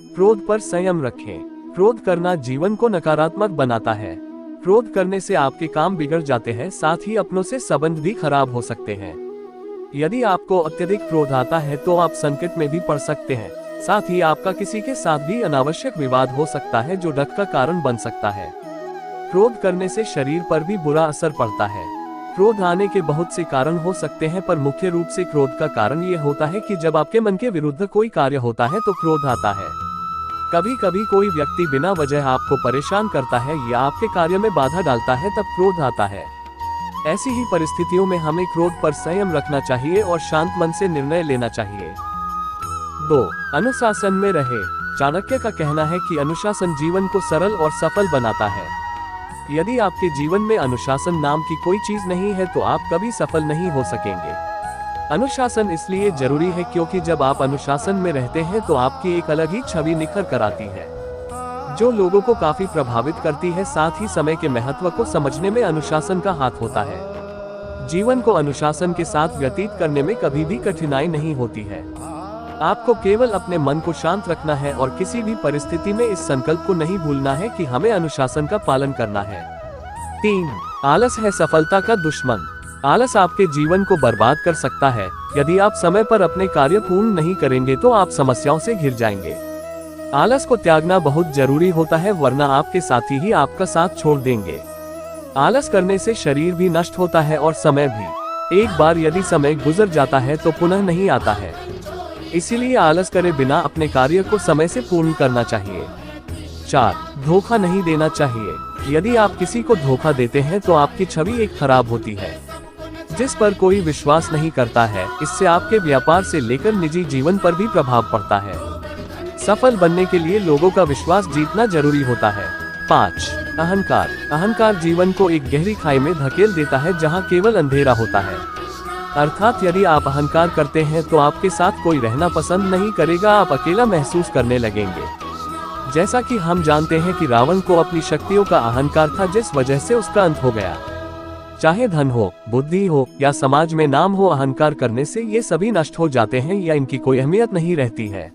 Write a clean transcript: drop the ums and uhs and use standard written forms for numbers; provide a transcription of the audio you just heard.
क्रोध पर संयम रखें। क्रोध करना जीवन को नकारात्मक बनाता है। क्रोध करने से आपके काम बिगड़ जाते हैं, साथ ही अपनों से संबंध भी खराब हो सकते हैं। यदि आपको अत्यधिक क्रोध आता है तो आप संकट में भी पड़ सकते हैं। साथ ही आपका किसी के साथ भी अनावश्यक विवाद हो सकता है जो डर का कारण बन सकता है। क्रोध करने से शरीर पर भी बुरा असर पड़ता है। क्रोध आने के बहुत से कारण हो सकते हैं, पर मुख्य रूप से क्रोध का कारण ये होता है कि जब आपके मन के विरुद्ध कोई कार्य होता है तो क्रोध आता है। कभी कभी कोई व्यक्ति बिना वजह आपको परेशान करता है या आपके कार्य में बाधा डालता है, तब क्रोध आता है। ऐसी ही परिस्थितियों में हमें क्रोध पर संयम रखना चाहिए और शांत मन से निर्णय लेना चाहिए। 2. अनुशासन में रहे। चाणक्य का कहना है कि अनुशासन जीवन को सरल और सफल बनाता है। यदि आपके जीवन में अनुशासन नाम की कोई चीज नहीं है तो आप कभी सफल नहीं हो सकेंगे। अनुशासन इसलिए जरूरी है क्योंकि जब आप अनुशासन में रहते हैं तो आपकी एक अलग ही छवि निखर कर आती है, जो लोगों को काफी प्रभावित करती है। साथ ही समय के महत्व को समझने में अनुशासन का हाथ होता है। जीवन को अनुशासन के साथ व्यतीत करने में कभी भी कठिनाई नहीं होती है। आपको केवल अपने मन को शांत रखना है और किसी भी परिस्थिति में इस संकल्प को नहीं भूलना है कि हमें अनुशासन का पालन करना है। 3. आलस है सफलता का दुश्मन। आलस आपके जीवन को बर्बाद कर सकता है। यदि आप समय पर अपने कार्य पूर्ण नहीं करेंगे तो आप समस्याओं से घिर जाएंगे। आलस को त्यागना बहुत जरूरी होता है, वरना आपके साथी ही आपका साथ छोड़ देंगे। आलस करने से शरीर भी नष्ट होता है और समय भी। एक बार यदि समय गुजर जाता है तो पुनः नहीं आता है। इसीलिए आलस करे बिना अपने कार्य को समय से पूर्ण करना चाहिए। 4. धोखा नहीं देना चाहिए। यदि आप किसी को धोखा देते हैं तो आपकी छवि एक खराब होती है, जिस पर कोई विश्वास नहीं करता है। इससे आपके व्यापार से लेकर निजी जीवन पर भी प्रभाव पड़ता है। सफल बनने के लिए लोगों का विश्वास जीतना जरूरी होता है। 5. अहंकार। अहंकार जीवन को एक गहरी खाई में धकेल देता है जहां केवल अंधेरा होता है। अर्थात यदि आप अहंकार करते हैं तो आपके साथ कोई रहना पसंद नहीं करेगा, आप अकेला महसूस करने लगेंगे। जैसा कि हम जानते हैं कि रावण को अपनी शक्तियों का अहंकार था, जिस वजह से उसका अंत हो गया। चाहे धन हो, बुद्धि हो या समाज में नाम हो, अहंकार करने से ये सभी नष्ट हो जाते हैं या इनकी कोई अहमियत नहीं रहती है।